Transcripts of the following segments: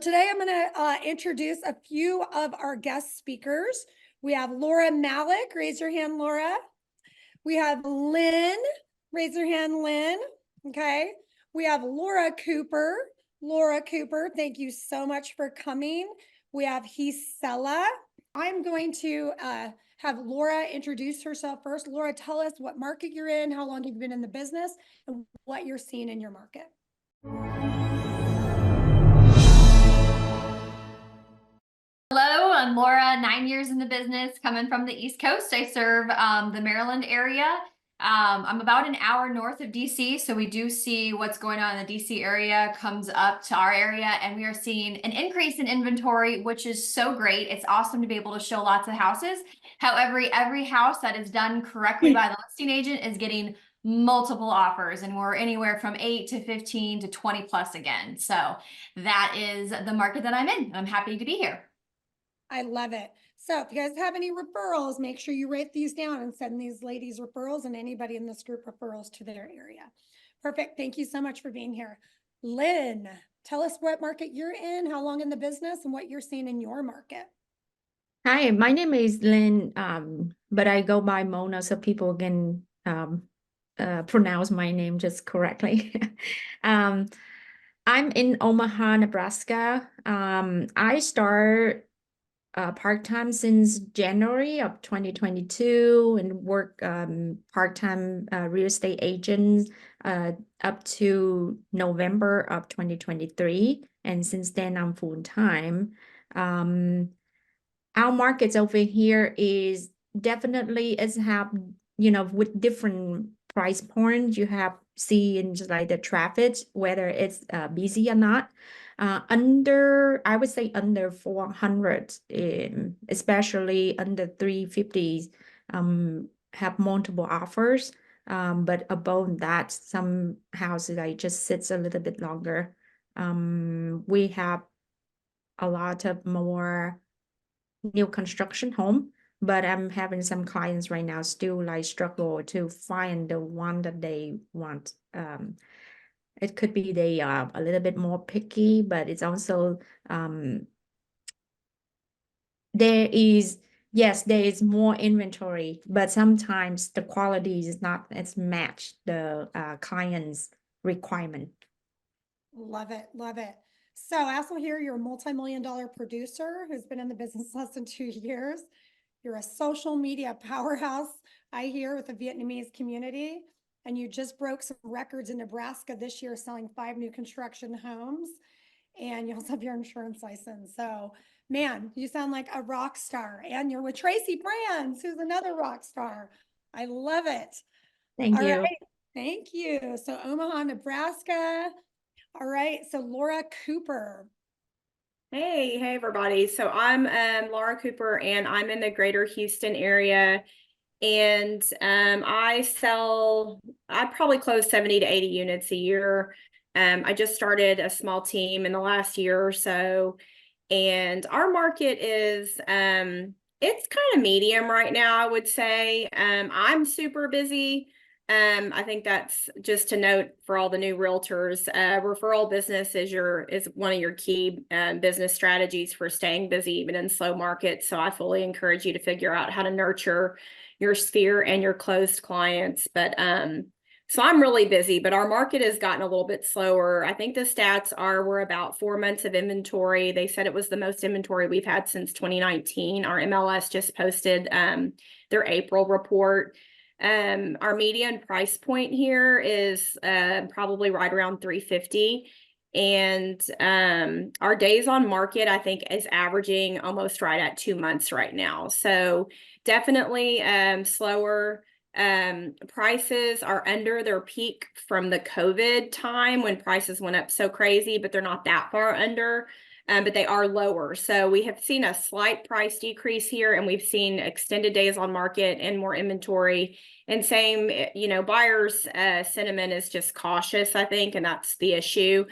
Today, I'm going to introduce a few of our guest speakers. We have Laura Malec. Raise your hand, Laura. We have Lynn. Raise your hand, Lynn. Okay. We have Laura Cooper. Laura Cooper, thank you so much for coming. We have Hisela. I'm going to have Laura introduce herself first. Laura, tell us what market you're in, how long you've been in the business, and what you're seeing in your market. Hello, I'm Laura, 9 years in the business, coming from the East Coast. I serve the Maryland area. I'm about an hour north of DC, so we do see what's going on in the DC area comes up to our area, and we are seeing an increase in inventory, which is so great. It's awesome to be able to show lots of houses. However, every house that is done correctly by the listing agent is getting multiple offers, and we're anywhere from 8 to 15 to 20 plus again. So that is the market that I'm in. I'm happy to be here. I love it. So if you guys have any referrals, make sure you write these down and send these ladies referrals and anybody in this group referrals to their area. Perfect. Thank you so much for being here. Lynn, tell us what market you're in, how long in the business, and what you're seeing in your market. Hi, my name is Lynn, but I go by Mona so people can pronounce my name just correctly. I'm in Omaha, Nebraska. I start part-time since January of 2022 and work part-time real estate agent up to November of 2023. And since then, I'm full-time. Our markets over here is definitely is have, with different price points, you have seen like the traffic, whether it's busy or not. I would say under 400, especially under 350s, have multiple offers. But above that, some houses like just sits a little bit longer. We have a lot of more new construction home, but I'm having some clients right now still like struggle to find the one that they want. It could be they are a little bit more picky, but it's also there is more inventory, but sometimes the quality is not as match the client's requirement. Love it. Love it. So Asle here, you're a multi-million-dollar producer who's been in the business less than 2 years. You're a social media powerhouse, I hear, with the Vietnamese community. And you just broke some records in Nebraska this year, selling 5 new construction homes. And you also have your insurance license. So, man, you sound like a rock star. And you're with Tracy Brands, who's another rock star. I love it. Thank All you. right. Thank you. So Omaha, Nebraska. All right. So Laura Cooper. Hey everybody. So I'm Laura Cooper and I'm in the greater Houston area. And I probably close 70 to 80 units a year. I just started a small team in the last year or so. And our market is it's kind of medium right now, I would say. I'm super busy. I think that's just to note for all the new realtors. Referral business is one of your key business strategies for staying busy even in slow markets. So I fully encourage you to figure out how to nurture your sphere and your closed clients. But so I'm really busy, but our market has gotten a little bit slower. I think the stats are we're about 4 months of inventory. They said it was the most inventory we've had since 2019. Our MLS just posted their April report. Our median price point here is probably right around 350. And our days on market, I think, is averaging almost right at 2 months right now. So definitely slower. Prices are under their peak from the COVID time when prices went up so crazy, but they're not that far under, but they are lower. So we have seen a slight price decrease here, and we've seen extended days on market and more inventory. And same, buyers' sentiment is just cautious, I think, and that's the issue.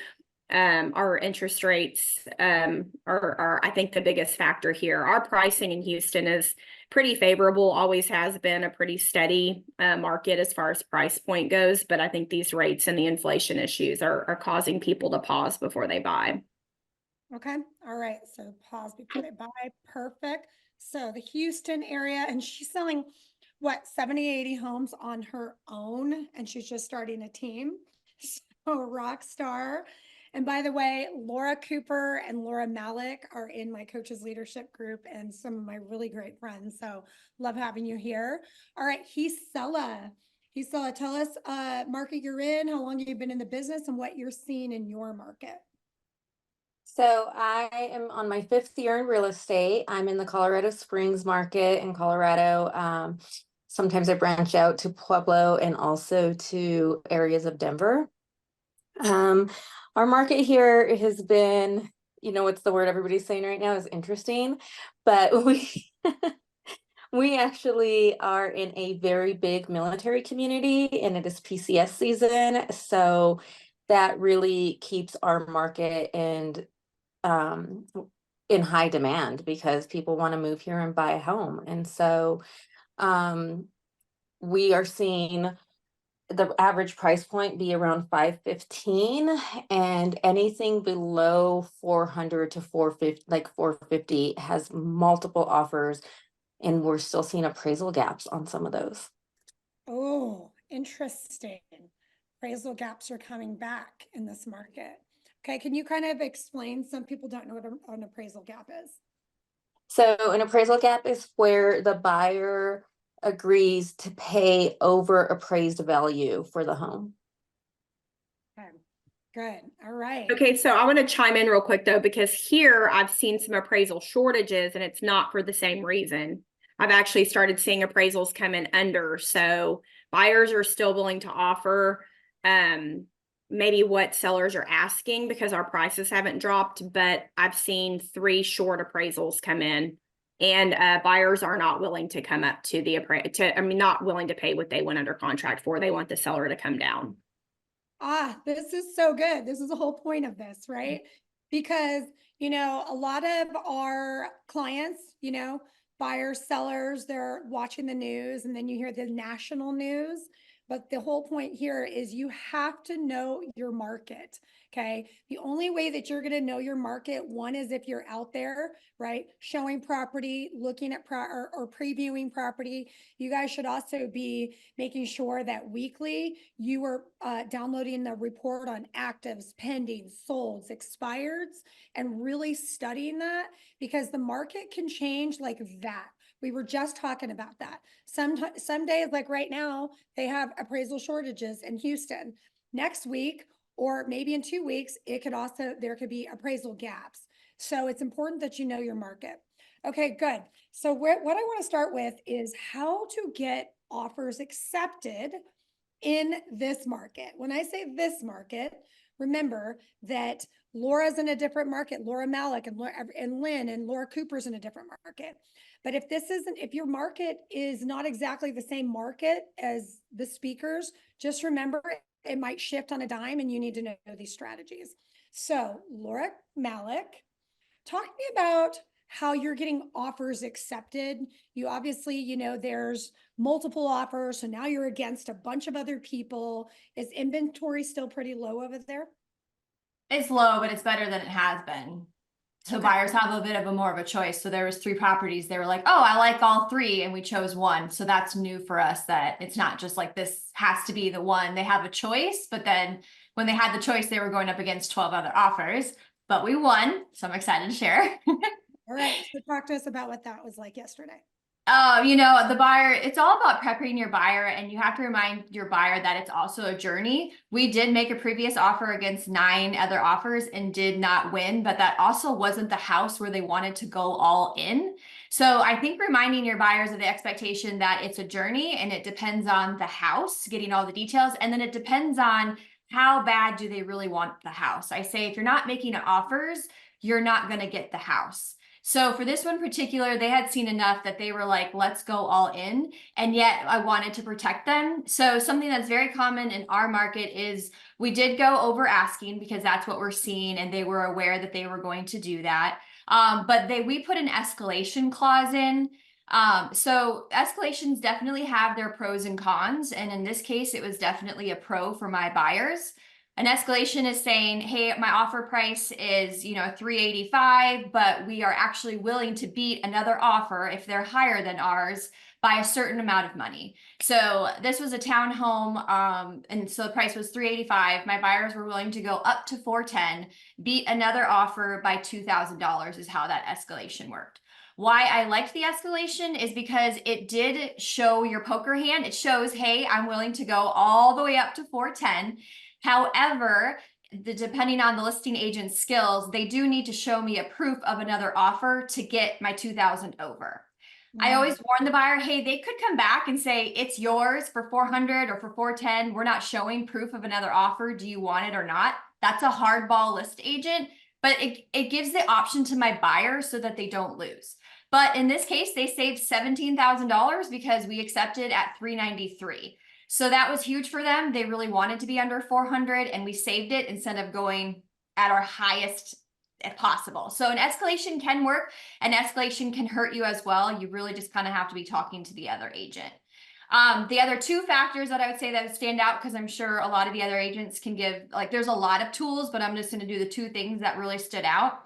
Our interest rates are, I think, the biggest factor here. Our pricing in Houston is pretty favorable, always has been a pretty steady market as far as price point goes. But I think these rates and the inflation issues are causing people to pause before they buy. Okay, all right, so pause before they buy, perfect. So the Houston area, and she's selling, what, 70, 80 homes on her own, and she's just starting a team. So rock star. And by the way, Laura Cooper and Laura Malec are in my coaches leadership group and some of my really great friends. So love having you here. All right, Gisela. Gisela, tell us market you're in, how long you've been in the business, and what you're seeing in your market. So I am on my 5th year in real estate. I'm in the Colorado Springs market in Colorado. Sometimes I branch out to Pueblo and also to areas of Denver. Our market here has been, what's the word everybody's saying right now is interesting, but we actually are in a very big military community and it is PCS season. So that really keeps our market in high demand because people want to move here and buy a home. And so we are seeing the average price point be around 515 and anything below 400 to 450, like 450 has multiple offers, and we're still seeing appraisal gaps on some of those. Oh, interesting. Appraisal gaps are coming back in this market. Okay, can you kind of explain? Some people don't know what an appraisal gap is. So an appraisal gap is where the buyer agrees to pay over appraised value for the home. Okay, good. All right. Okay, so I want to chime in real quick though, because here I've seen some appraisal shortages and it's not for the same reason. I've actually started seeing appraisals come in under, so buyers are still willing to offer maybe what sellers are asking because our prices haven't dropped, but I've seen 3 short appraisals come in and buyers are not willing to come up to the not willing to pay what they went under contract for. They want the seller to come down. Ah, this is so good. This is the whole point of this, right? Because, a lot of our clients, buyers, sellers, they're watching the news and then you hear the national news. But the whole point here is you have to know your market. Okay. The only way that you're going to know your market, one is if you're out there, right? Showing property, looking at or previewing property. You guys should also be making sure that weekly you are downloading the report on actives, pending, solds, expireds, and really studying that because the market can change like that. We were just talking about that. Some days, like right now, they have appraisal shortages in Houston. Next week, or maybe in 2 weeks, there could be appraisal gaps. So it's important that you know your market. Okay, good. So what I want to start with is how to get offers accepted in this market. When I say this market, remember that Laura's in a different market, Laura Malec and Lynn and Laura Cooper's in a different market. But if your market is not exactly the same market as the speakers, just remember it might shift on a dime and you need to know these strategies. So Laura Malec, talk to me about how you're getting offers accepted. You obviously, there's multiple offers. So now you're against a bunch of other people. Is inventory still pretty low over there? It's low, but it's better than it has been. So Okay. buyers have a bit of a more of a choice. So there was 3 properties. They were like, oh, I like all 3. And we chose one. So that's new for us that it's not just like this has to be the one. They have a choice, but then when they had the choice, they were going up against 12 other offers, but we won. So I'm excited to share. All right. So talk to us about what that was like yesterday. The buyer, it's all about prepping your buyer, and you have to remind your buyer that it's also a journey. We did make a previous offer against 9 other offers and did not win, but that also wasn't the house where they wanted to go all in. So I think reminding your buyers of the expectation that it's a journey and it depends on the house, getting all the details, and then it depends on how bad do they really want the house. I say if you're not making offers, you're not going to get the house. So for this one particular, they had seen enough that they were like, let's go all in. And yet I wanted to protect them. So something that's very common in our market is we did go over asking because that's what we're seeing. And they were aware that they were going to do that. But we put an escalation clause in. So escalations definitely have their pros and cons. And in this case, it was definitely a pro for my buyers. An escalation is saying, hey, my offer price is, $385, but we are actually willing to beat another offer if they're higher than ours by a certain amount of money. So this was a townhome, and so the price was $385. My buyers were willing to go up to $410, beat another offer by $2,000 is how that escalation worked. Why I liked the escalation is because it did show your poker hand. It shows, hey, I'm willing to go all the way up to 410. However, depending on the listing agent's skills, they do need to show me a proof of another offer to get my 2,000 over. I always warn the buyer, hey, they could come back and say, it's yours for 400 or for 410. We're not showing proof of another offer. Do you want it or not? That's a hardball list agent, but it gives the option to my buyer so that they don't lose. But in this case, they saved $17,000 because we accepted at $393. So that was huge for them. They really wanted to be under 400 and we saved it instead of going at our highest if possible. So an escalation can work. An escalation can hurt you as well. You really just kind of have to be talking to the other agent. The other two factors that I would say that stand out, because I'm sure a lot of the other agents can give, like there's a lot of tools, but I'm just going to do the two things that really stood out.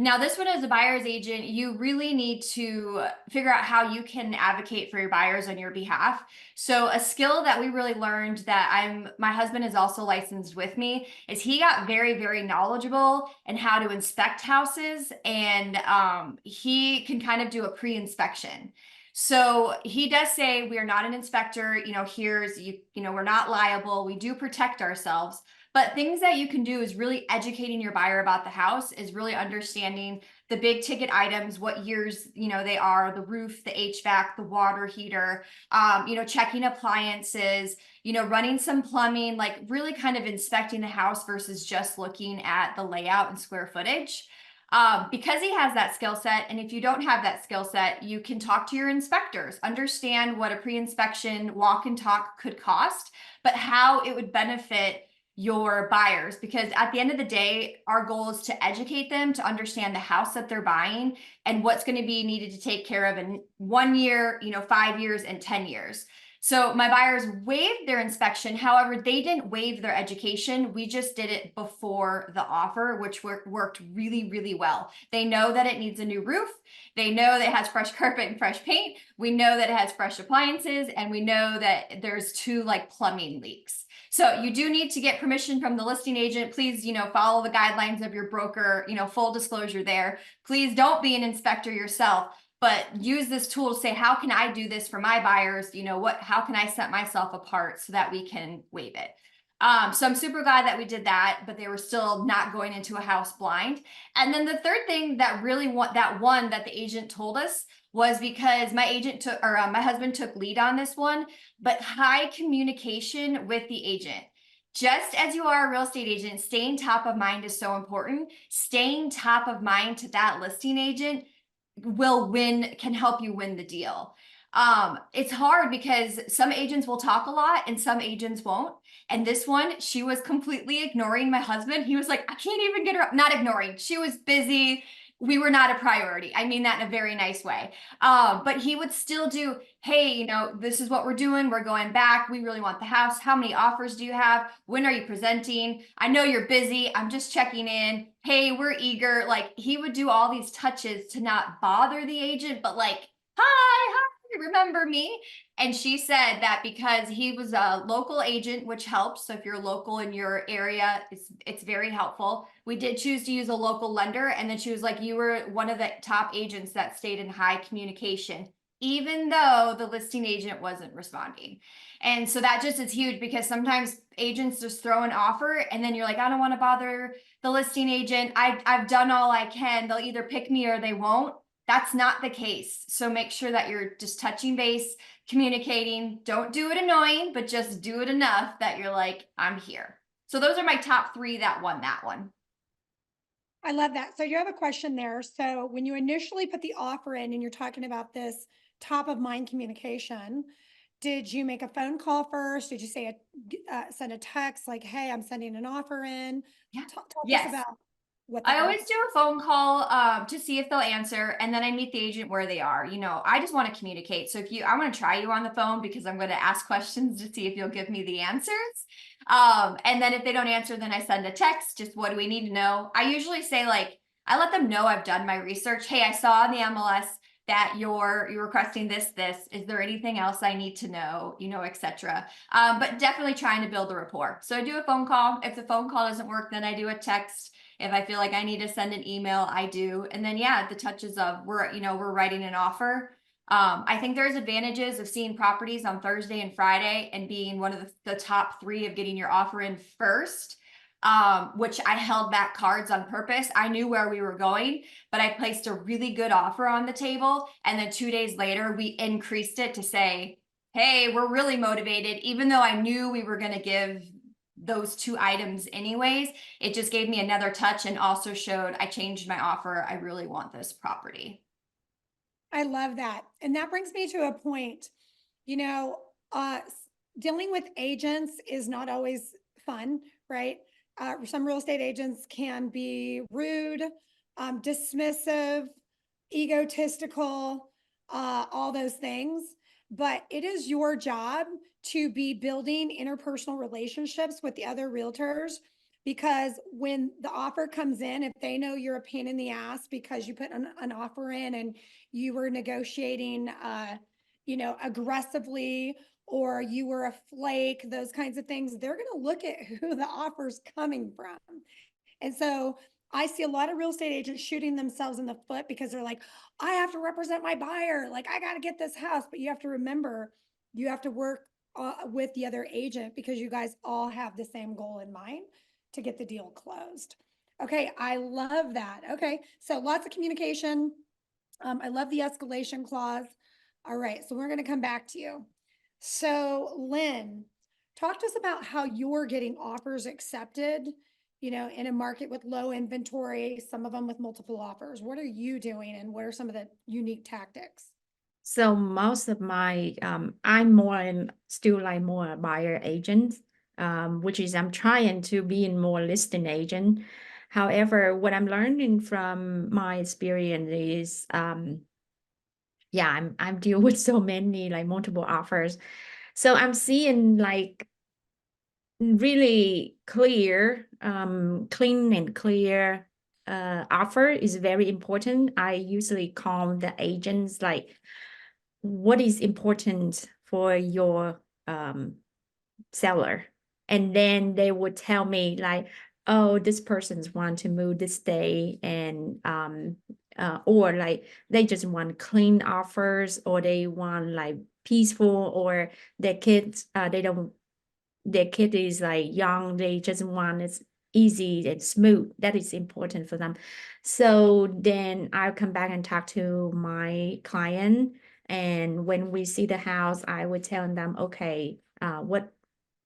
Now, this one as a buyer's agent, you really need to figure out how you can advocate for your buyers on your behalf. So a skill that we really learned that my husband is also licensed with me is he got very, very knowledgeable in how to inspect houses, and he can kind of do a pre-inspection. So he does say we are not an inspector, we're not liable. We do protect ourselves. But things that you can do is really educating your buyer about the house, is really understanding the big ticket items, what years, they are, the roof, the HVAC, the water heater, checking appliances, running some plumbing, like really kind of inspecting the house versus just looking at the layout and square footage. Because he has that skill set, and if you don't have that skill set, you can talk to your inspectors, understand what a pre-inspection walk and talk could cost, but how it would benefit your buyers, because at the end of the day, our goal is to educate them to understand the house that they're buying and what's going to be needed to take care of in 1 year, 5 years, and 10 years. So my buyers waived their inspection. However, they didn't waive their education. We just did it before the offer, which worked really, really well. They know that it needs a new roof. They know that it has fresh carpet and fresh paint. We know that it has fresh appliances, and we know that there's 2 plumbing leaks. So you do need to get permission from the listing agent. Please, follow the guidelines of your broker, full disclosure there. Please don't be an inspector yourself, but use this tool to say, how can I do this for my buyers? How can I set myself apart so that we can waive it? So I'm super glad that we did that, but they were still not going into a house blind. And then the third thing that really that the agent told us was, because my husband took lead on this one, but high communication with the agent. Just as you are a real estate agent, staying top of mind is so important. Staying top of mind to that listing agent can help you win the deal. It's hard because some agents will talk a lot and some agents won't. And this one, she was completely ignoring my husband. He was like, I can't even get her, not ignoring. She was busy. We were not a priority. I mean that in a very nice way. But he would still do, hey, this is what we're doing. We're going back. We really want the house. How many offers do you have? When are you presenting? I know you're busy. I'm just checking in. Hey, we're eager. Like, he would do all these touches to not bother the agent, but hi, remember me? And she said that because he was a local agent, which helps. So if you're local in your area, it's very helpful. We did choose to use a local lender. And then she was like, you were one of the top agents that stayed in high communication, even though the listing agent wasn't responding. And so that just is huge, because sometimes agents just throw an offer and then you're like, I don't want to bother the listing agent. I've done all I can. They'll either pick me or they won't. That's not the case. So make sure that you're just touching base, communicating. Don't do it annoying, but just do it enough that you're like, I'm here. So those are my top 3 that won that one. I love that. So you have a question there. So when you initially put the offer in and you're talking about this top of mind communication, did you make a phone call first? Did you send a text like, hey, I'm sending an offer in? Yeah. Talk us about what that I always do a phone call to see if they'll answer, and then I meet the agent where they are. I just want to communicate. So I want to try you on the phone because I'm going to ask questions to see if you'll give me the answers. And then if they don't answer, then I send a text, just what do we need to know? I usually say like, I let them know I've done my research. Hey, I saw in the MLS that you're requesting this. Is there anything else I need to know, you know, etc. But definitely trying to build a rapport. So I do a phone call. If the phone call doesn't work, then I do a text. If I feel like I need to send an email, I do. And then, yeah, the touches of we're writing an offer. I think there's advantages of seeing properties on Thursday and Friday and being one of the top 3 of getting your offer in first, which I held back cards on purpose. I knew where we were going, but I placed a really good offer on the table. And then 2 days later, we increased it to say, hey, we're really motivated. Even though I knew we were going to give those 2 items anyways, it just gave me another touch and also showed I changed my offer. I really want this property. I love that. And that brings me to a point, you know, dealing with agents is not always fun, right? Some real estate agents can be rude, dismissive, egotistical, all those things. But it is your job to be building interpersonal relationships with the other realtors, because when the offer comes in, if they know you're a pain in the ass because you put an offer in and you were negotiating, you know, aggressively, or you were a flake, those kinds of things, they're going to look at who the offer's coming from. And so I see a lot of real estate agents shooting themselves in the foot because they're like, I have to represent my buyer. Like, I got to get this house. But you have to remember, you have to work with the other agent because you guys all have the same goal in mind to get the deal closed. Okay, I love that. Okay, so lots of communication. I love the escalation clause. All right, so we're going to come back to you. So, Lynn, talk to us about how you're getting offers accepted, you know, in a market with low inventory, some of them with multiple offers. What are you doing, and what are some of the unique tactics? So most of my, I'm still like more a buyer agent, which is I'm trying to be in more listing agent. However, what I'm learning from my experience is, yeah, I'm deal with so many like multiple offers. So I'm seeing like really clear, clean and clear offer is very important. I usually call the agents like, what is important for your seller? And then they would tell me like, oh, this person's want to move this day, and or like they just want clean offers, or they want like peaceful, or their kids their kid is like young, they just want it easy and smooth. That is important for them. So then I'll come back and talk to my client, and when we see the house, I would tell them, okay, what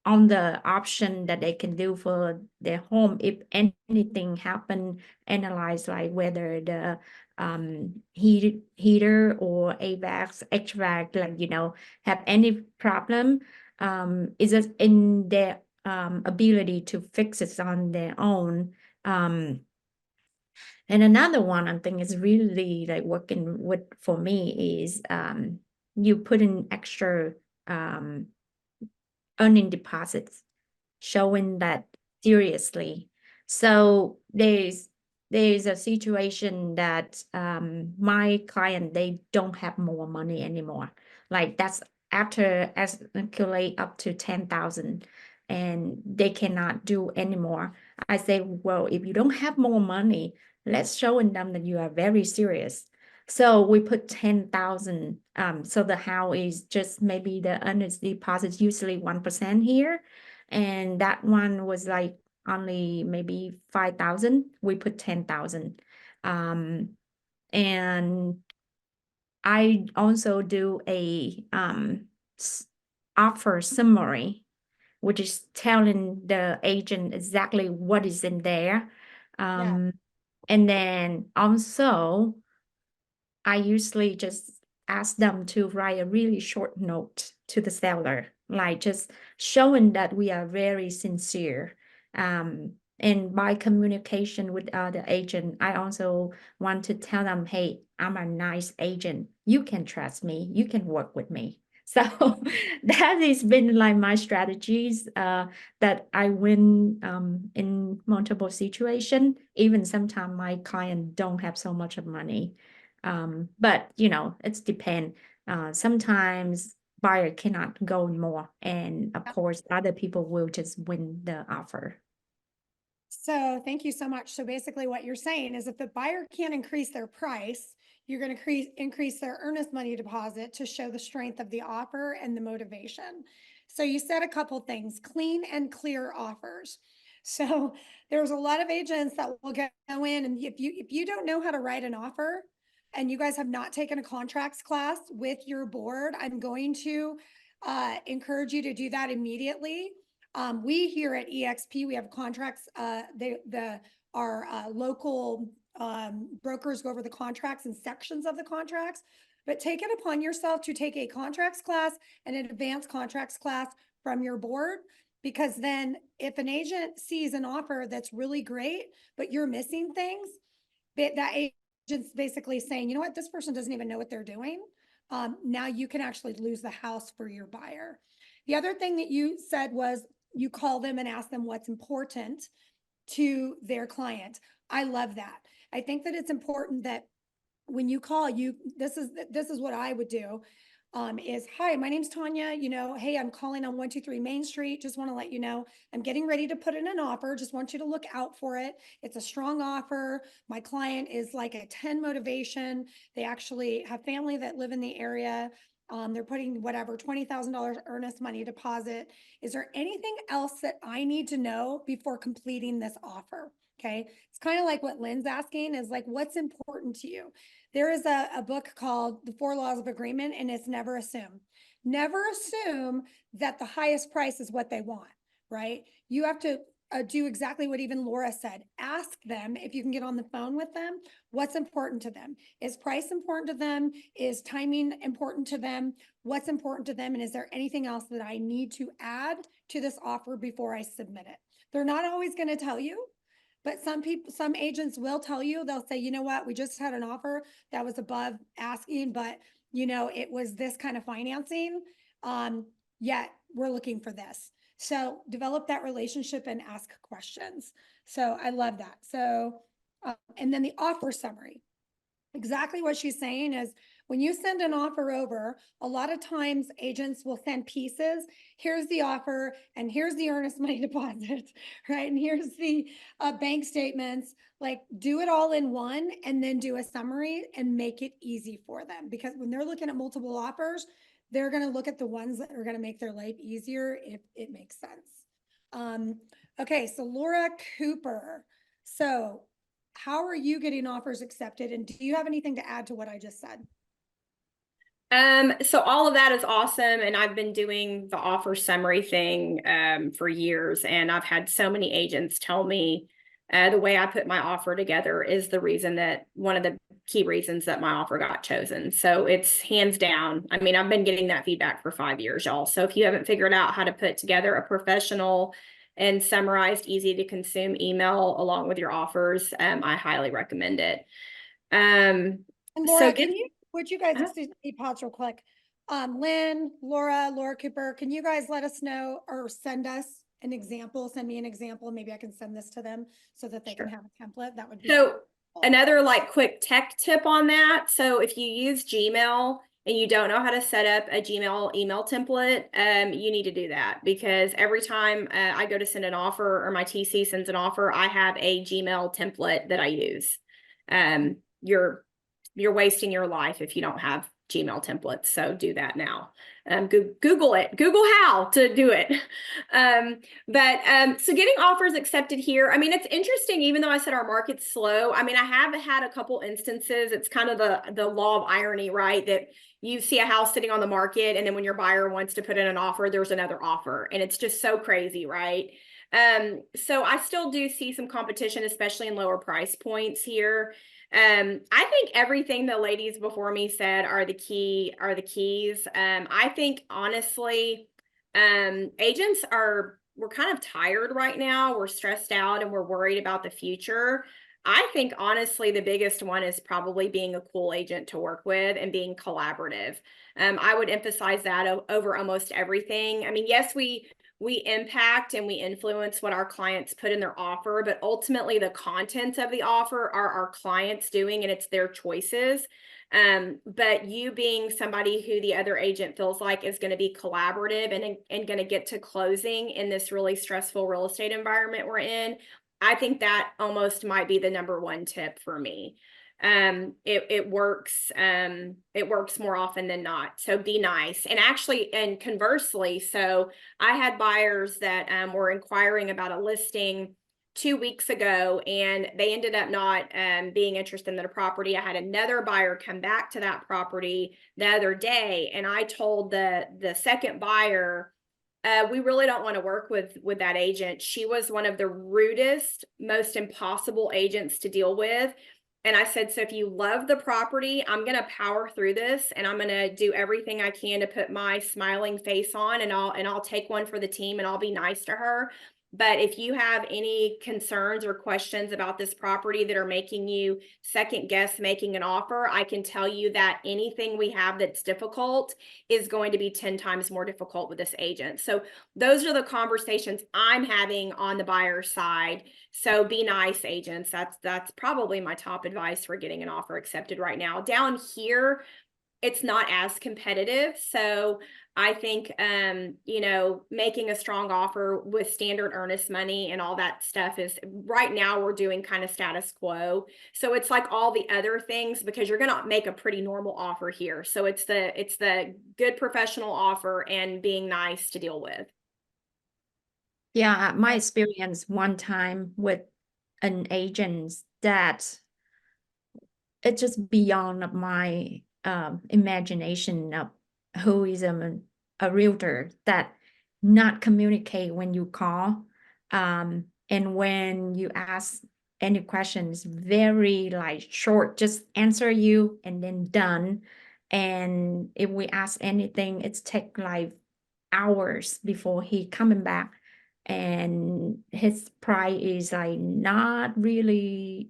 on the option that they can do for their home, if anything happen, analyze like whether the heater or AVAX, HVAC, like, you know, have any problem, is it in their ability to fix it on their own. And another one I think is really like working with for me is you put in extra earning deposits, showing that seriously. So there's a situation that my client, they don't have more money anymore. Like that's after accumulate up to 10,000 and they cannot do anymore. I say, well, if you don't have more money, let's showing them that you are very serious. So we put 10,000. So the house is just maybe the earnest deposit usually 1% here, and that one was like only maybe 5,000. We put 10,000. And I also do a offer summary, which is telling the agent exactly what is in there. Yeah. And then also I usually just ask them to write a really short note to the seller, like just showing that we are very sincere. And by communication with the agent, I also want to tell them, hey, I'm a nice agent. You can trust me. You can work with me. So that has been like my strategies that I win in multiple situations. Even sometimes my client don't have so much of money. But you know, it's depend. Sometimes buyer cannot go more, and of course other people will just win the offer. So thank you so much. So basically what you're saying is if the buyer can't increase their price, you're going to increase their earnest money deposit to show the strength of the offer and the motivation. So you said a couple things, clean and clear offers. So there's a lot of agents that will go in, and if you don't know how to write an offer and you guys have not taken a contracts class with your board, I'm going to encourage you to do that immediately. We here at EXP, we have contracts, our local brokers go over the contracts and sections of the contracts, but take it upon yourself to take a contracts class and an advanced contracts class from your board, because then if an agent sees an offer that's really great, but you're missing things, that agent's basically saying, you know what, this person doesn't even know what they're doing. Now you can actually lose the house for your buyer. The other thing that you said was you call them and ask them what's important to their client. I love that. I think that it's important that when you call this is what I would do, is, hi, my name's Tanya, you know, hey, I'm calling on 123 Main Street. Just want to let you know, I'm getting ready to put in an offer. Just want you to look out for it. It's a strong offer. My client is like a 10 motivation. They actually have family that live in the area. They're putting whatever, $20,000 earnest money deposit. Is there anything else that I need to know before completing this offer? Okay. It's kind of like what Lynn's asking is like, what's important to you? There is a book called The 4 Laws of Agreement, and it's never assume. Never assume that the highest price is what they want, right? You have to do exactly what even Laura said. Ask them, if you can get on the phone with them, what's important to them. Is price important to them? Is timing important to them? What's important to them? And is there anything else that I need to add to this offer before I submit it? They're not always going to tell you. But some agents will tell you, they'll say, you know what, we just had an offer that was above asking, but you know, it was this kind of financing. Yet we're looking for this. So develop that relationship and ask questions. So I love that. So, and then the offer summary. Exactly what she's saying is when you send an offer over, a lot of times agents will send pieces. Here's the offer and here's the earnest money deposit, right? And here's the bank statements. Like do it all in one and then do a summary and make it easy for them, because when they're looking at multiple offers, they're going to look at the ones that are going to make their life easier if it makes sense. Okay, so Laura Cooper. So how are you getting offers accepted? And do you have anything to add to what I just said? So all of that is awesome. And I've been doing the offer summary thing for years. And I've had so many agents tell me the way I put my offer together is the reason that one of the key reasons that my offer got chosen. So it's hands down. I mean, I've been getting that feedback for 5 years, y'all. So if you haven't figured out how to put together a professional and summarized, easy to consume email along with your offers, I highly recommend it. And Laura, would you guys excuse me, pause real quick? Lynn, Laura Cooper, can you guys let us know or send us an example? Send me an example. Maybe I can send this to them so that they can have a template. That would be so cool. Another like quick tech tip on that. So if you use Gmail and you don't know how to set up a Gmail email template, you need to do that, because every time I go to send an offer or my TC sends an offer, I have a Gmail template that I use. You're wasting your life if you don't have Gmail templates. So do that now. Google it. Google how to do it. So getting offers accepted here. I mean, it's interesting, even though I said our market's slow. I mean, I have had a couple instances. It's kind of the law of irony, right? That you see a house sitting on the market, and then when your buyer wants to put in an offer, there's another offer. And it's just so crazy, right? So I still do see some competition, especially in lower price points here. I think everything the ladies before me said are the keys. I think honestly, agents we're kind of tired right now. We're stressed out and we're worried about the future. I think honestly, the biggest one is probably being a cool agent to work with and being collaborative. I would emphasize that over almost everything. I mean, yes, we impact and we influence what our clients put in their offer, but ultimately the contents of the offer are our clients doing, and it's their choices. But you being somebody who the other agent feels like is going to be collaborative and going to get to closing in this really stressful real estate environment we're in, I think that almost might be the number one tip for me. It works more often than not. So be nice. And actually, and conversely, so I had buyers that were inquiring about a listing 2 weeks ago, and they ended up not being interested in the property. I had another buyer come back to that property the other day, and I told the second buyer, we really don't want to work with that agent. She was one of the rudest, most impossible agents to deal with. And I said, so if you love the property, I'm going to power through this, and I'm going to do everything I can to put my smiling face on, and I'll take one for the team, and I'll be nice to her. But if you have any concerns or questions about this property that are making you second guess making an offer, I can tell you that anything we have that's difficult is going to be 10 times more difficult with this agent. So those are the conversations I'm having on the buyer side. So be nice, agents. That's probably my top advice for getting an offer accepted right now. Down here, it's not as competitive. So I think, making a strong offer with standard earnest money and all that stuff is right now we're doing kind of status quo. So it's like all the other things, because you're going to make a pretty normal offer here. So it's the good professional offer and being nice to deal with. Yeah, my experience one time with an agent that it's just beyond my imagination of who is a realtor that not communicate when you call, and when you ask any questions, very like short, just answer you and then done. And if we ask anything, it's take like hours before he coming back, and his price is like not really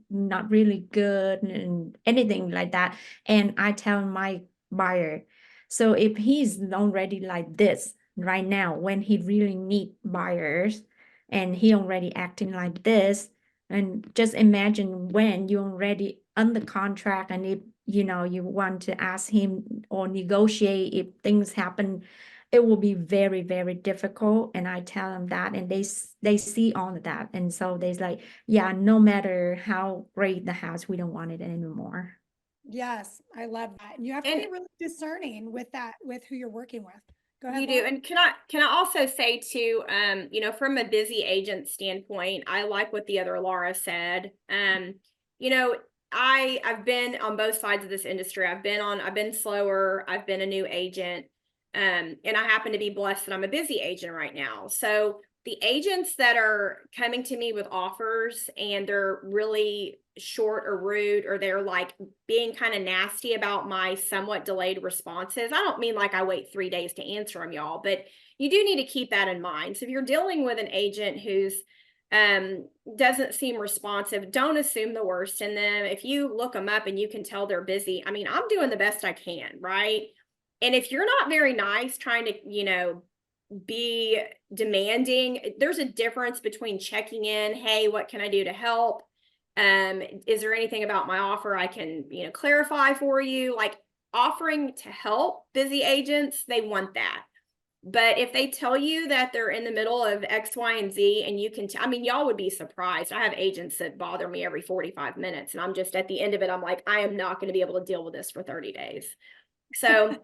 good and anything like that. And I tell my buyer, so if he's already like this right now, when he really need buyers and he already acting like this, and just imagine when you already under contract, and if you want to ask him or negotiate, if things happen, it will be very, very difficult. And I tell them that, and they see all of that. And so they're like, yeah, no matter how great the house, we don't want it anymore. Yes, I love that. And you have to be really discerning with that, with who you're working with. Go ahead. You do. Laura. And can I also say too, from a busy agent standpoint, I like what the other Laura said. I've been on both sides of this industry. I've been slower. I've been a new agent. And I happen to be blessed that I'm a busy agent right now. So the agents that are coming to me with offers and they're really short or rude, or they're like being kind of nasty about my somewhat delayed responses. I don't mean like I wait 3 days to answer them, y'all, but you do need to keep that in mind. So if you're dealing with an agent who's doesn't seem responsive, don't assume the worst in them. If you look them up and you can tell they're busy, I mean, I'm doing the best I can, right? And if you're not very nice, trying to, be demanding, there's a difference between checking in, hey, what can I do to help? Is there anything about my offer I can, clarify for you? Like offering to help busy agents, they want that. But if they tell you that they're in the middle of X, Y, and Z, and you can, y'all would be surprised. I have agents that bother me every 45 minutes, and I'm just at the end of it, I'm like, I am not going to be able to deal with this for 30 days. So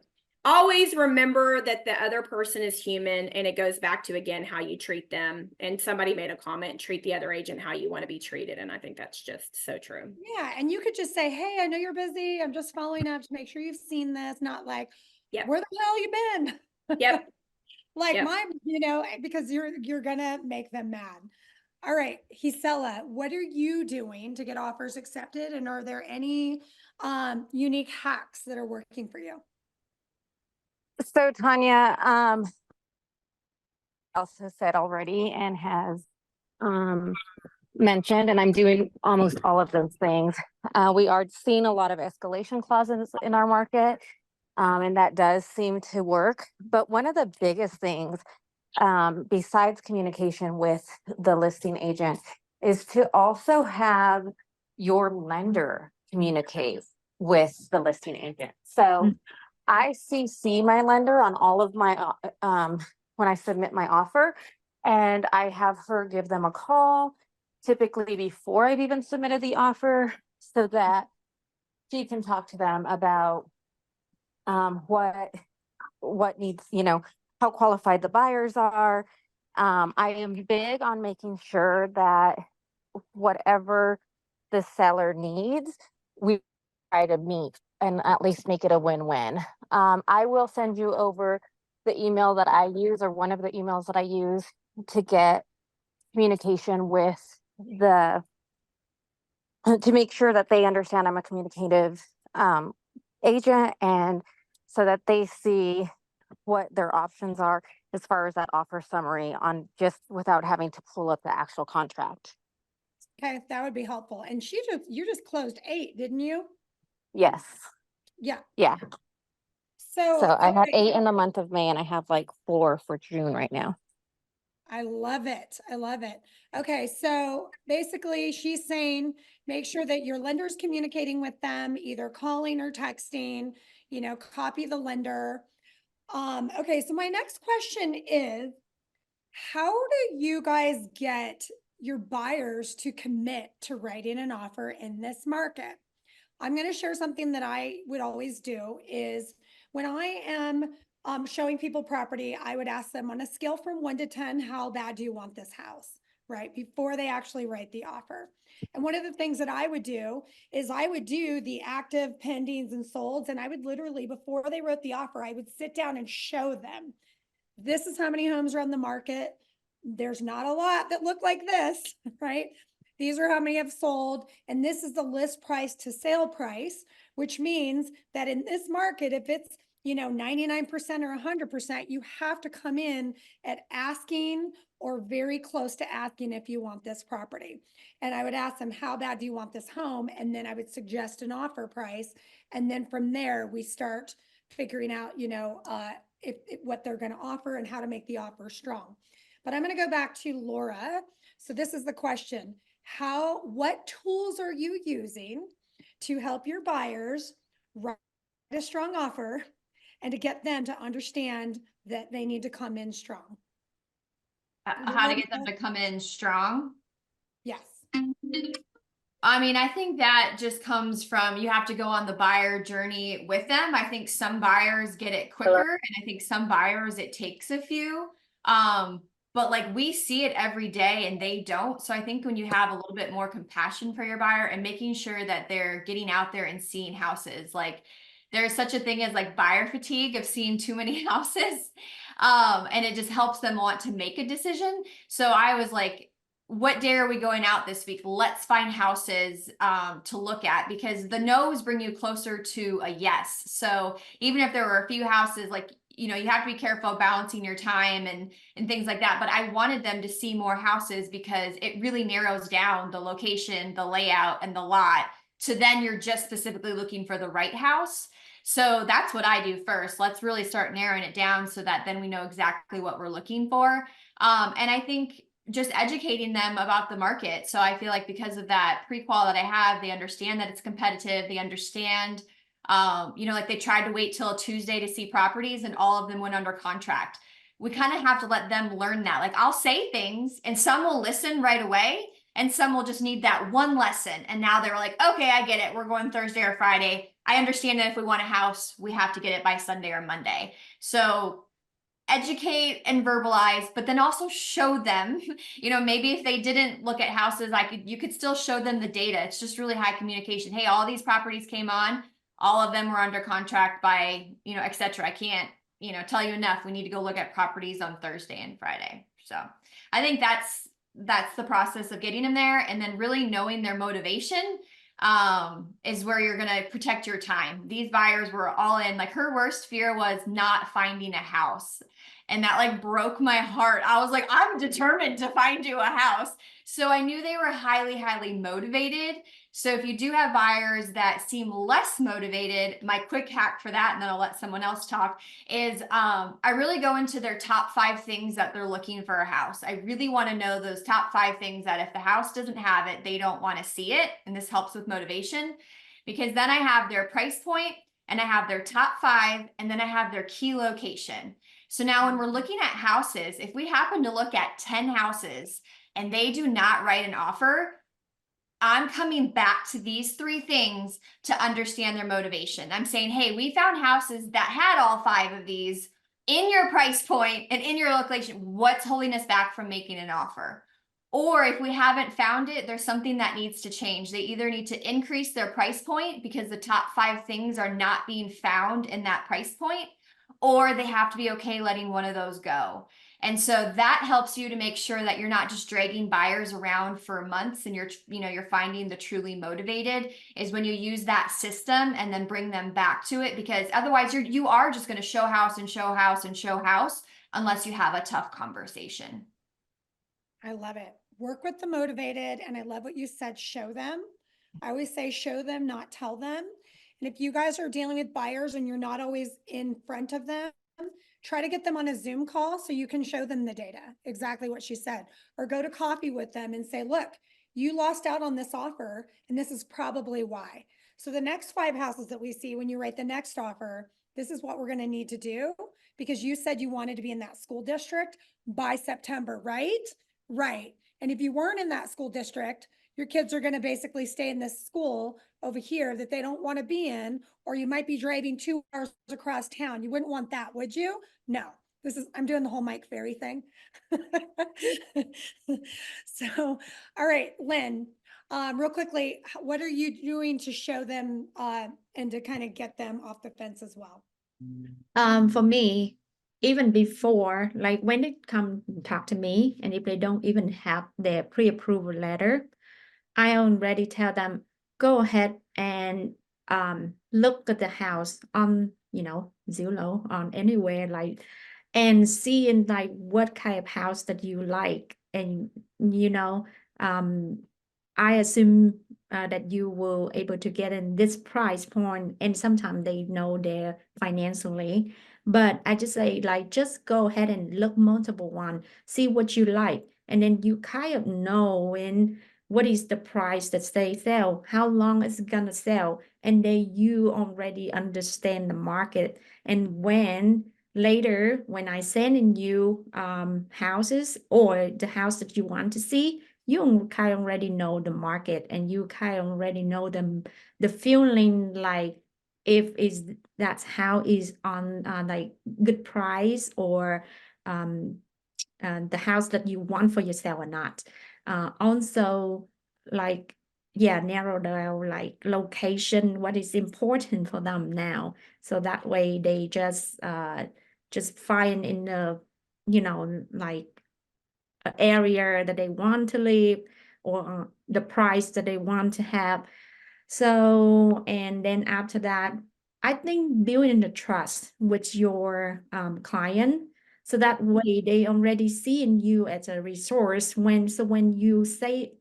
always remember that the other person is human, and it goes back to, again, how you treat them. And somebody made a comment, treat the other agent how you want to be treated. And I think that's just so true. Yeah. And you could just say, hey, I know you're busy. I'm just following up to make sure you've seen this. Not like, where the hell you been? Yep. Like yep. mine, because you're gonna make them mad. All right, Gisela, what are you doing to get offers accepted? And are there any unique hacks that are working for you? So Tanya also said already, and has mentioned, and I'm doing almost all of those things. We are seeing a lot of escalation clauses in our market, and that does seem to work. But one of the biggest things, besides communication with the listing agent, is to also have your lender communicate with the listing agent. So I CC my lender on all of my, when I submit my offer, and I have her give them a call, typically before I've even submitted the offer, so that she can talk to them about what needs, how qualified the buyers are. I am big on making sure that whatever the seller needs, we try to meet and at least make it a win-win. I will send you over the email that I use, or one of the emails that I use, to get communication with to make sure that they understand I'm a communicative agent, and so that they see what their options are as far as that offer summary, on just without having to pull up the actual contract. Okay, that would be helpful. And you just closed 8, didn't you? Yes. Yeah. Yeah. So I had okay. 8 in the month of May, and I have like 4 for June right now. I love it. I love it. Okay, so basically she's saying make sure that your lender's communicating with them, either calling or texting, copy the lender. Okay, so my next question is, how do you guys get your buyers to commit to writing an offer in this market? I'm going to share something that I would always do is when I am showing people property, I would ask them on a scale from 1 to 10, how bad do you want this house, right? Before they actually write the offer. And one of the things that I would do is I would do the active pendings and solds. And I would literally, before they wrote the offer, I would sit down and show them, this is how many homes are on the market. There's not a lot that look like this, right? These are how many have sold, and this is the list price to sale price, which means that in this market, if it's 99% or 100%, you have to come in at asking or very close to asking if you want this property. And I would ask them, how bad do you want this home? And then I would suggest an offer price. And then from there, we start figuring out, if what they're going to offer and how to make the offer strong. But I'm going to go back to Laura. So this is the question. What tools are you using to help your buyers write a strong offer and to get them to understand that they need to come in strong? How to get them to come in strong? Yes. I mean, I think that just comes from, you have to go on the buyer journey with them. I think some buyers get it quicker, and I think some buyers it takes a few. But like we see it every day and they don't. So I think when you have a little bit more compassion for your buyer and making sure that they're getting out there and seeing houses, like there's such a thing as like buyer fatigue of seeing too many houses. And it just helps them want to make a decision. So I was like, what day are we going out this week? Let's find houses to look at, because the no's bring you closer to a yes. So even if there were a few houses, like, you have to be careful balancing your time and things like that. But I wanted them to see more houses because it really narrows down the location, the layout, and the lot. So then you're just specifically looking for the right house. So that's what I do first. Let's really start narrowing it down so that then we know exactly what we're looking for. And I think just educating them about the market. So I feel like because of that pre-qual that I have, they understand that it's competitive. They understand, like they tried to wait till Tuesday to see properties and all of them went under contract. We kind of have to let them learn that. Like I'll say things and some will listen right away and some will just need that one lesson. And now they're like, okay, I get it. We're going Thursday or Friday. I understand that if we want a house, we have to get it by Sunday or Monday. So educate and verbalize, but then also show them, maybe if they didn't look at houses, you could still show them the data. It's just really high communication. Hey, all these properties came on, all of them were under contract by, et cetera. I can't, tell you enough. We need to go look at properties on Thursday and Friday. So I think that's the process of getting them there, and then really knowing their motivation. is where you're going to protect your time. These buyers were all in. Like, her worst fear was not finding a house. And that like broke my heart. I was like, I'm determined to find you a house. So I knew they were highly, highly motivated. So if you do have buyers that seem less motivated, my quick hack for that, and then I'll let someone else talk, is I really go into their top 5 things that they're looking for a house. I really want to know those top 5 things that if the house doesn't have it, they don't want to see it. And this helps with motivation, because then I have their price point, and I have their top 5, and then I have their key location. So now when we're looking at houses, if we happen to look at 10 houses and they do not write an offer, I'm coming back to these 3 things to understand their motivation. I'm saying, hey, we found houses that had all 5 of these in your price point and in your location. What's holding us back from making an offer? Or if we haven't found it, there's something that needs to change. They either need to increase their price point because the top 5 things are not being found in that price point, or they have to be okay letting one of those go. And so that helps you to make sure that you're not just dragging buyers around for months, and you're finding the truly motivated is when you use that system and then bring them back to it, because otherwise you are just going to show house and show house and show house unless you have a tough conversation. I love it. Work with the motivated. And I love what you said, show them. I always say show them, not tell them. And if you guys are dealing with buyers and you're not always in front of them, try to get them on a Zoom call so you can show them the data, exactly what she said, or go to coffee with them and say, look, you lost out on this offer, and this is probably why. So the next 5 houses that we see when you write the next offer, this is what we're going to need to do, because you said you wanted to be in that school district by September, right? Right. And if you weren't in that school district, your kids are going to basically stay in this school over here that they don't want to be in, or you might be driving 2 hours across town. You wouldn't want that, would you? No. I'm doing the whole Mike Ferry thing. So, all right, Lynn, real quickly, what are you doing to show them and to kind of get them off the fence as well? For me, even before, like when they come talk to me, and if they don't even have their pre-approval letter, I already tell them, go ahead and look at the house on, Zillow, on anywhere, like, and see in like what kind of house that you like. And, I assume that you will able to get in this price point, and sometimes they know they're financially, but I just say, like, just go ahead and look multiple one, see what you like, and then you kind of know when what is the price that they sell, how long it's gonna sell, and then you already understand the market. And when later, when I send in you houses or the house that you want to see, you kind of already know the market, and you kind of already know the feeling, like if is that's how is on like good price, or the house that you want for yourself or not. Also, like, yeah, narrow down like location, what is important for them now. So that way they just find in the, like area that they want to live, or the price that they want to have. So, and then after that, I think building the trust with your client, so that way they already see in you as a resource. When you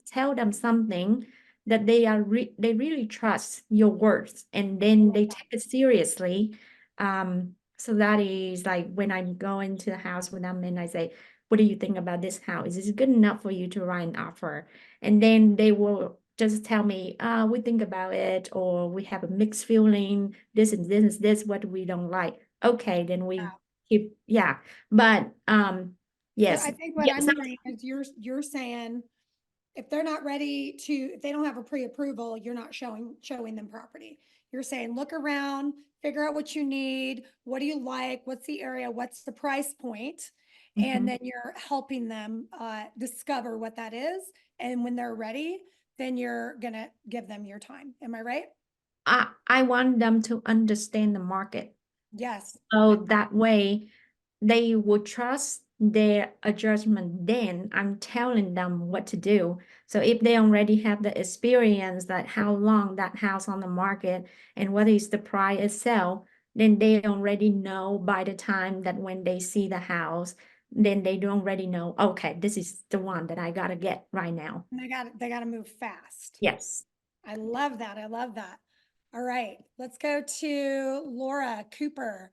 tell them something that they really trust your words, and then they take it seriously. So that is like when I go into the house with them and I say, what do you think about this house? Is it good enough for you to write an offer? And then they will just tell me, we think about it, or we have a mixed feeling, this and this and this, what we don't like. Okay, then we keep, yeah. But yes. So I think what I'm hearing is you're saying, if they're not ready to, if they don't have a pre-approval, you're not showing them property. You're saying, look around, figure out what you need. What do you like? What's the area? What's the price point? And then you're helping them discover what that is. And when they're ready, then you're going to give them your time. Am I right? I want them to understand the market. Yes. So that way they will trust their adjustment, then I'm telling them what to do. So if they already have the experience that how long that house on the market and what is the price itself, then they already know by the time that when they see the house, then they don't already know, okay, this is the one that I gotta get right now. And they got to move fast. Yes. I love that. I love that. All right, let's go to Laura Cooper.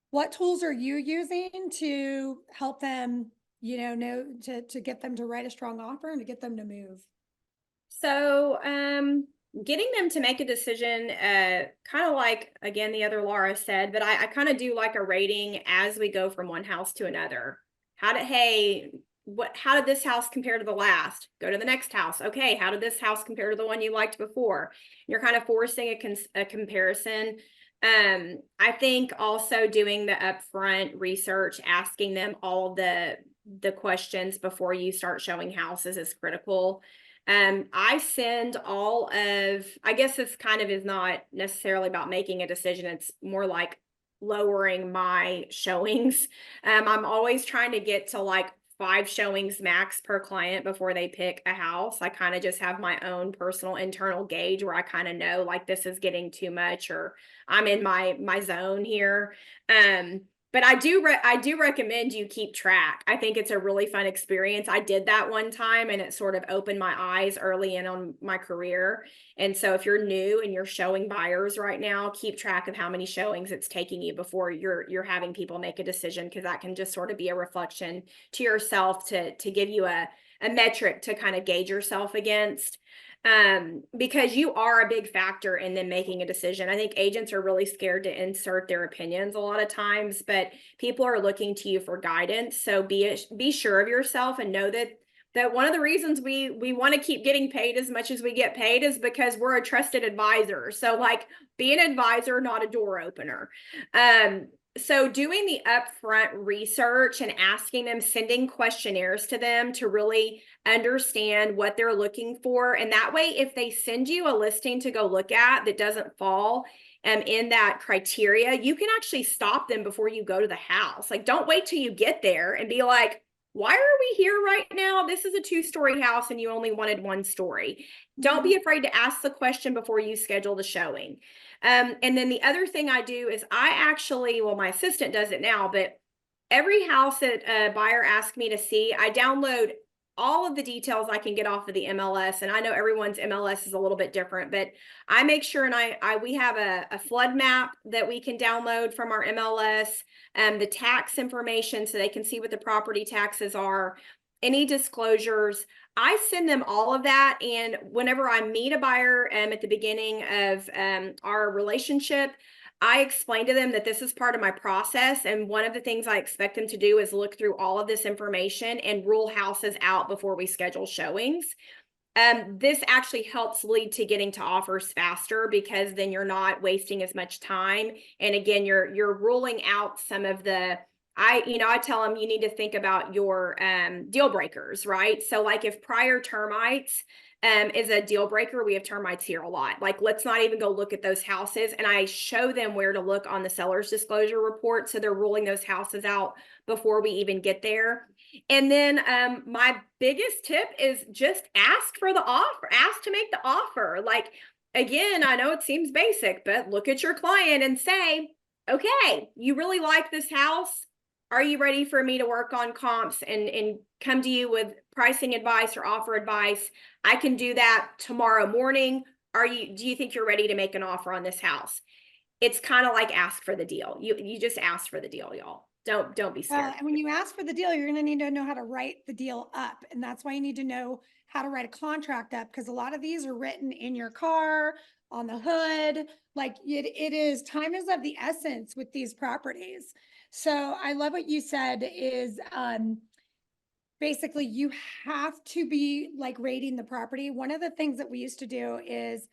What tools are you using to help them, know to get them to write a strong offer and to get them to move? So, getting them to make a decision, kind of like, again, the other Laura said, but I kind of do like a rating as we go from one house to another. How did this house compare to the last? Go to the next house. Okay, how did this house compare to the one you liked before? You're kind of forcing a comparison. I think also doing the upfront research, asking them all the questions before you start showing houses is critical. I send I guess this kind of is not necessarily about making a decision. It's more like lowering my showings. I'm always trying to get to like 5 showings max per client before they pick a house. I kind of just have my own personal internal gauge where I kind of know like this is getting too much or I'm in my zone here. But I do recommend you keep track. I think it's a really fun experience. I did that one time and it sort of opened my eyes early in on my career. And so if you're new and you're showing buyers right now, keep track of how many showings it's taking you before you're having people make a decision, because that can just sort of be a reflection to yourself to give you a metric to kind of gauge yourself against. Because you are a big factor in them making a decision. I think agents are really scared to insert their opinions a lot of times, but people are looking to you for guidance. So be sure of yourself and know that one of the reasons we want to keep getting paid as much as we get paid is because we're a trusted advisor. So like, be an advisor, not a door opener. So doing the upfront research and asking them, sending questionnaires to them to really understand what they're looking for. And that way, if they send you a listing to go look at that doesn't fall in that criteria, you can actually stop them before you go to the house. Like, don't wait till you get there and be like, why are we here right now? This is a 2-story house and you only wanted 1 story. Don't be afraid to ask the question before you schedule the showing. And then the other thing I do is my assistant does it now, but every house that a buyer asks me to see, I download all of the details I can get off of the MLS. And I know everyone's MLS is a little bit different, but I make sure, and we have a flood map that we can download from our MLS, the tax information so they can see what the property taxes are, any disclosures. I send them all of that. And whenever I meet a buyer at the beginning of our relationship, I explain to them that this is part of my process. And one of the things I expect them to do is look through all of this information and rule houses out before we schedule showings. This actually helps lead to getting to offers faster, because then you're not wasting as much time. And again, you're ruling out some of the, I tell them you need to think about your deal breakers, right? So like if prior termites is a deal breaker, we have termites here a lot. Like, let's not even go look at those houses. And I show them where to look on the seller's disclosure report. So they're ruling those houses out before we even get there. And then my biggest tip is just ask for the offer, ask to make the offer. Like, again, I know it seems basic, but look at your client and say, okay, you really like this house. Are you ready for me to work on comps and come to you with pricing advice or offer advice? I can do that tomorrow morning. Do you think you're ready to make an offer on this house? It's kind of like ask for the deal. You just ask for the deal, y'all. Don't be scared. And when you ask for the deal, you're going to need to know how to write the deal up. And that's why you need to know how to write a contract up, because a lot of these are written in your car, on the hood. Like it is, time is of the essence with these properties. So I love what you said is basically you have to be like rating the property. One of the things that we used to do is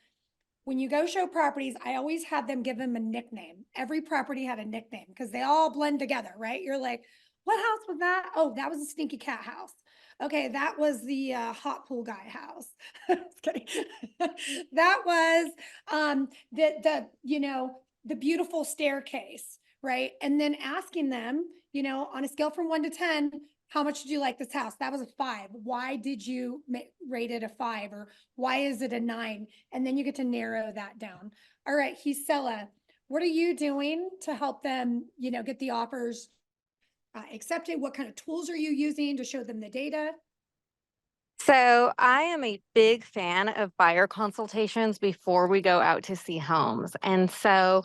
when you go show properties, I always had them give them a nickname. Every property had a nickname because they all blend together, right? You're like, what house was that? Oh, that was a stinky cat house. Okay, that was the hot pool guy house. Just kidding. That was the beautiful staircase, right? And then asking them, you know, on a scale from 1 to 10, how much did you like this house? That was a 5. Why did you rate it a 5? Or why is it a 9? And then you get to narrow that down. All right, Gisela, what are you doing to help them, you know, get the offers accepted? What kind of tools are you using to show them the data? So I am a big fan of buyer consultations before we go out to see homes. And so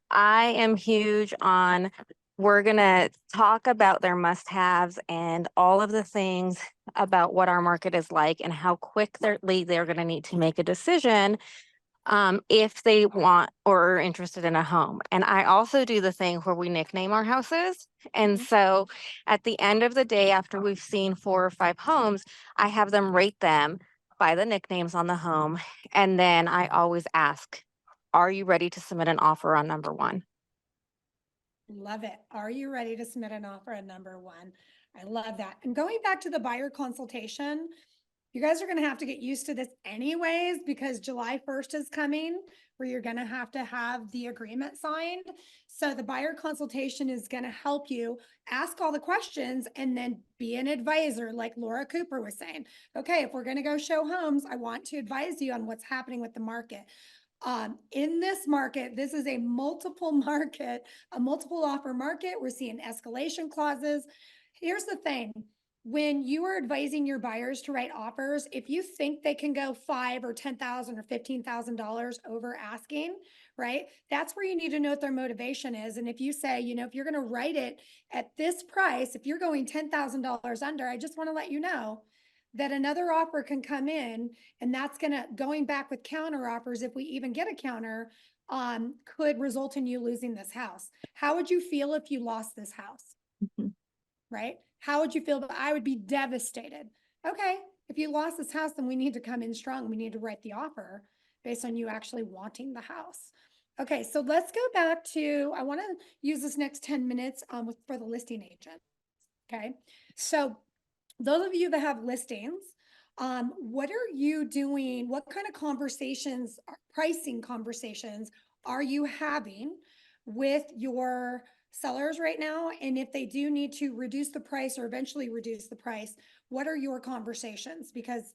I am huge on, we're going to talk about their must-haves and all of the things about what our market is like and how quickly they're going to need to make a decision if they want or are interested in a home. And I also do the thing where we nickname our houses. And so at the end of the day, after we've seen 4 or 5 homes, I have them rate them by the nicknames on the home. And then I always ask, are you ready to submit an offer on number 1? Love it. Are you ready to submit an offer on number 1? I love that. And going back to the buyer consultation, you guys are going to have to get used to this anyways, because July 1st is coming where you're going to have the agreement signed. So the buyer consultation is going to help you ask all the questions and then be an advisor, like Laura Cooper was saying. Okay, if we're going to go show homes, I want to advise you on what's happening with the market. In this market, this is a multiple offer market. We're seeing escalation clauses. Here's the thing. When you are advising your buyers to write offers, if you think they can go $5,000 or $10,000 or $15,000 over asking, right? That's where you need to know what their motivation is. And if you say, you know, if you're going to write it at this price, if you're going $10,000 under, I just want to let you know that another offer can come in, and that's going back with counter offers, if we even get a counter, could result in you losing this house. How would you feel if you lost this house? Right? How would you feel? I would be devastated. Okay, if you lost this house, then we need to come in strong. We need to write the offer based on you actually wanting the house. Okay, so let's go back to, I want to use this next 10 minutes for the listing agent. Okay, so those of you that have listings, what are you doing? What kind of conversations, pricing conversations are you having with your sellers right now? And if they do need to reduce the price or eventually reduce the price, what are your conversations? Because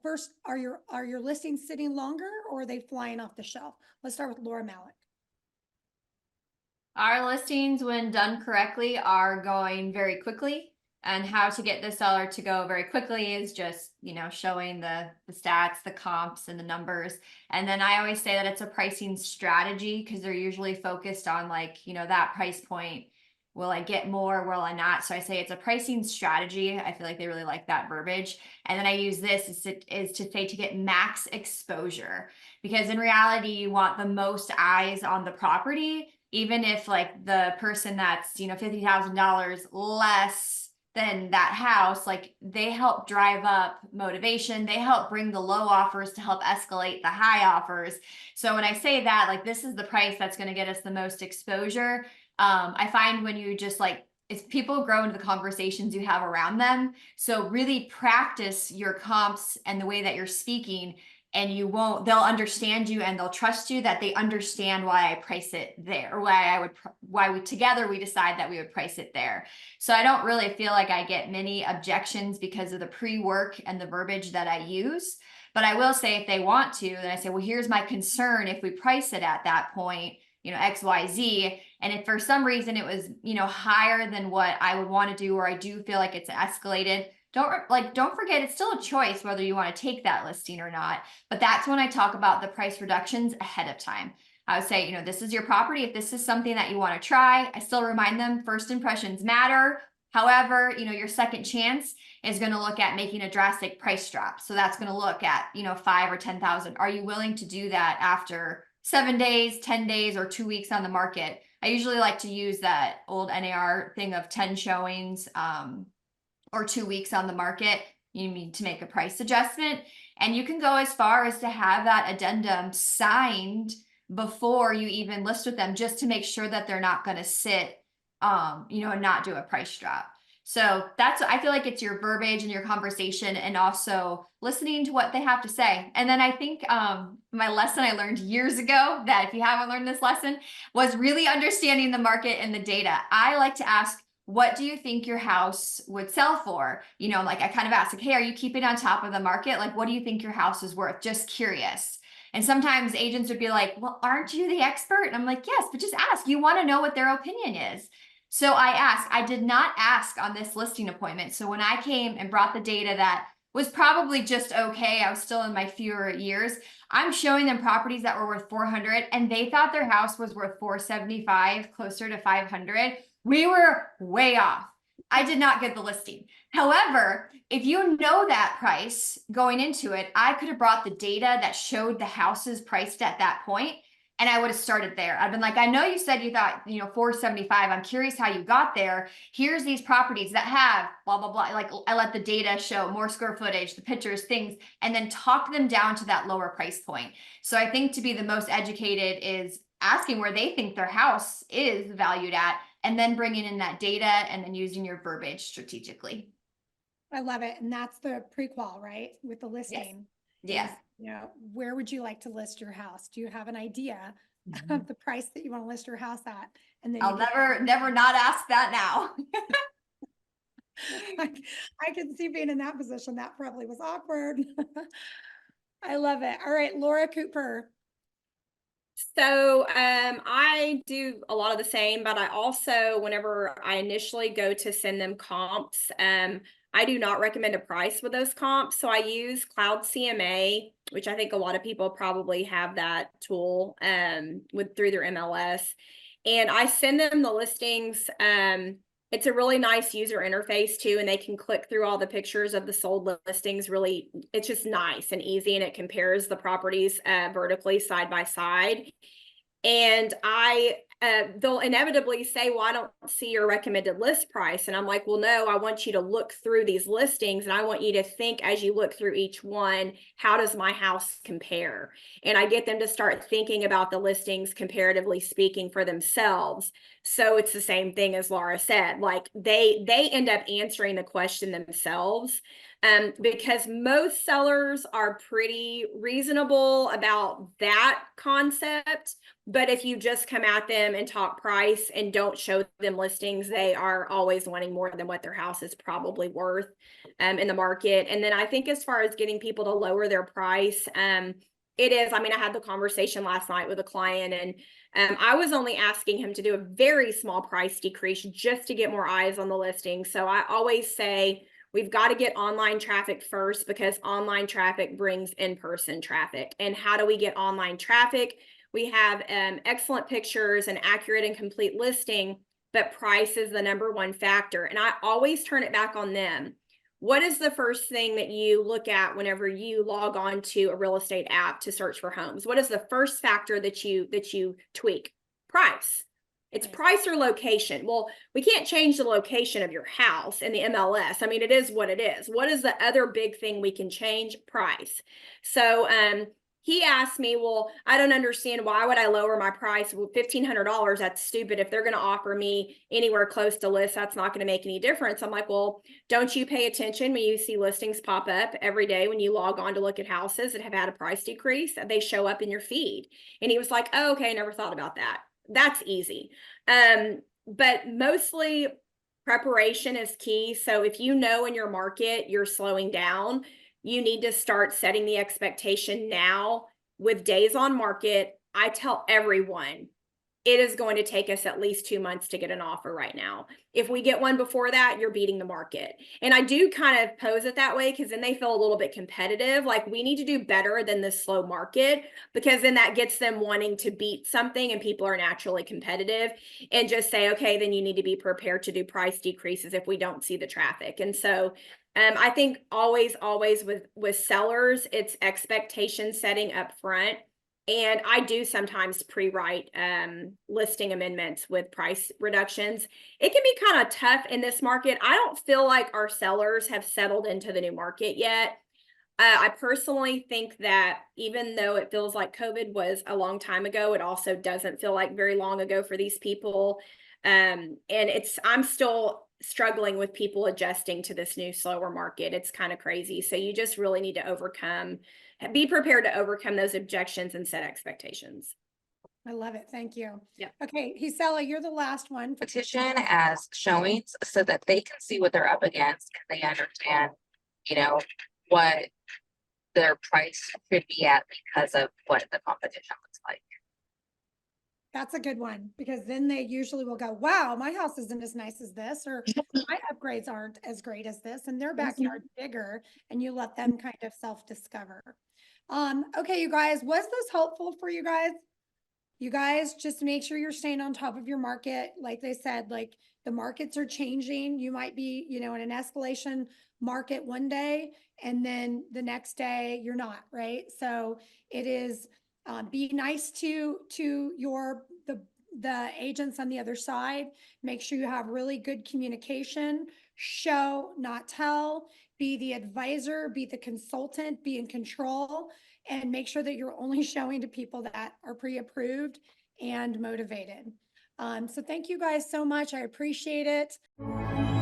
first, are your listings sitting longer, or are they flying off the shelf? Let's start with Laura Malec. Our listings, when done correctly, are going very quickly. And how to get the seller to go very quickly is just, you know, showing the stats, the comps, and the numbers. And then I always say that it's a pricing strategy, because they're usually focused on, like, you know, that price point. Will I get more? Will I not? So I say it's a pricing strategy. I feel like they really like that verbiage. And then I use this is to say to get max exposure, because in reality, you want the most eyes on the property, even if like the person that's, you know, $50,000 less than that house, like they help drive up motivation. They help bring the low offers to help escalate the high offers. So when I say that, like, this is the price that's going to get us the most exposure. I find when you just like, it's people grow into the conversations you have around them. So really practice your comps and the way that you're speaking, and they'll understand you and they'll trust you, that they understand why I price it there, or why we together we decide that we would price it there. So I don't really feel like I get many objections because of the pre-work and the verbiage that I use. But I will say, if they want to, then I say, well, here's my concern if we price it at that point, you know, XYZ. And if for some reason it was, you know, higher than what I would want to do, or I do feel like it's escalated, don't forget, it's still a choice whether you want to take that listing or not. But that's when I talk about the price reductions ahead of time. I would say, you know, this is your property. If this is something that you want to try, I still remind them first impressions matter. However, you know, your second chance is going to look at making a drastic price drop. So that's going to look at, you know, 5 or 10,000. Are you willing to do that after 7 days, 10 days, or 2 weeks on the market? I usually like to use that old NAR thing of 10 showings, or 2 weeks on the market. You need to make a price adjustment, and you can go as far as to have that addendum signed before you even list with them, just to make sure that they're not going to sit, you know, and not do a price drop. So I feel like it's your verbiage and your conversation and also listening to what they have to say. And then I think my lesson I learned years ago, that if you haven't learned this lesson, was really understanding the market and the data. I like to ask, what do you think your house would sell for? You know, like I kind of ask, like, hey, are you keeping on top of the market? Like, what do you think your house is worth? Just curious. And sometimes agents would be like, well, aren't you the expert? And I'm like, yes, but just ask. You want to know what their opinion is. So I asked. I did not ask on this listing appointment. So when I came and brought the data that was probably just okay, I was still in my fewer years, I'm showing them properties that were worth 400 and they thought their house was worth 475, closer to 500. We were way off. I did not get the listing. However, if you know that price going into it, I could have brought the data that showed the houses priced at that point, and I would have started there. I've been like, I know you said you thought, 475. I'm curious how you got there. Here's these properties that have blah, blah, blah. Like I let the data show more square footage, the pictures, things, and then talk them down to that lower price point. So I think to be the most educated is asking where they think their house is valued at, and then bringing in that data and then using your verbiage strategically. I love it. And that's the prequel, right? With the listing. Yes. Where would you like to list your house? Do you have an idea of the price that you want to list your house at? And then I'll never not ask that now. I can see being in that position. That probably was awkward. I love it. All right, Laura Cooper. So I do a lot of the same, but I also, whenever I initially go to send them comps, I do not recommend a price with those comps. So I use Cloud CMA, which I think a lot of people probably have that tool through their MLS. And I send them the listings. It's a really nice user interface too, and they can click through all the pictures of the sold listings. Really, it's just nice and easy, and it compares the properties vertically side by side. And they'll inevitably say, well, I don't see your recommended list price. And I'm like, well, no, I want you to look through these listings, and I want you to think as you look through each one, how does my house compare? And I get them to start thinking about the listings comparatively speaking for themselves. So it's the same thing as Laura said, like they end up answering the question themselves. Because most sellers are pretty reasonable about that concept. But if you just come at them and talk price and don't show them listings, they are always wanting more than what their house is probably worth in the market. And then I think as far as getting people to lower their price, it is, I had the conversation last night with a client, and I was only asking him to do a very small price decrease just to get more eyes on the listing. So I always say, we've got to get online traffic first, because online traffic brings in-person traffic. And how do we get online traffic? We have excellent pictures, and accurate and complete listing, but price is the number one factor. And I always turn it back on them. What is the first thing that you look at whenever you log on to a real estate app to search for homes? What is the first factor that you tweak? Price. It's price or location. Well, we can't change the location of your house in the MLS. It is what it is. What is the other big thing we can change? Price. So he asked me, well, I don't understand, why would I lower my price? Well, $1,500, that's stupid. If they're going to offer me anywhere close to list, that's not going to make any difference. I'm like, well, don't you pay attention when you see listings pop up every day when you log on to look at houses that have had a price decrease? They show up in your feed. And he was like, oh, okay, never thought about that. That's easy. But mostly preparation is key. So if you know in your market you're slowing down, you need to start setting the expectation now with days on market. I tell everyone it is going to take us at least 2 months to get an offer right now. If we get one before that, you're beating the market. And I do kind of pose it that way, because then they feel a little bit competitive. Like, we need to do better than this slow market, because then that gets them wanting to beat something, and people are naturally competitive, and just say, okay, then you need to be prepared to do price decreases if we don't see the traffic. And so I think always with sellers, it's expectation setting up front. And I do sometimes pre-write listing amendments with price reductions. It can be kind of tough in this market. I don't feel like our sellers have settled into the new market yet. I personally think that even though it feels like COVID was a long time ago, it also doesn't feel like very long ago for these people. And I'm still struggling with people adjusting to this new slower market. It's kind of crazy. So you just really need to be prepared to overcome those objections and set expectations. I love it. Thank you. Yeah. Okay, Asle, you're the last one. Competition as showings so that they can see what they're up against and they understand, you know, what their price should be at because of what the competition looks like. That's a good one, because then they usually will go, wow, my house isn't as nice as this, or my upgrades aren't as great as this, and their backyard's bigger, and you let them kind of self-discover. Okay, you guys, was this helpful for you guys? You guys, just make sure you're staying on top of your market. Like they said, like the markets are changing. You might be, you know, in an escalation market one day, and then the next day you're not, right? So it is, be nice to the agents on the other side. Make sure you have really good communication. Show, not tell. Be the advisor, be the consultant, be in control, and make sure that you're only showing to people that are pre-approved and motivated. So thank you guys so much. I appreciate it.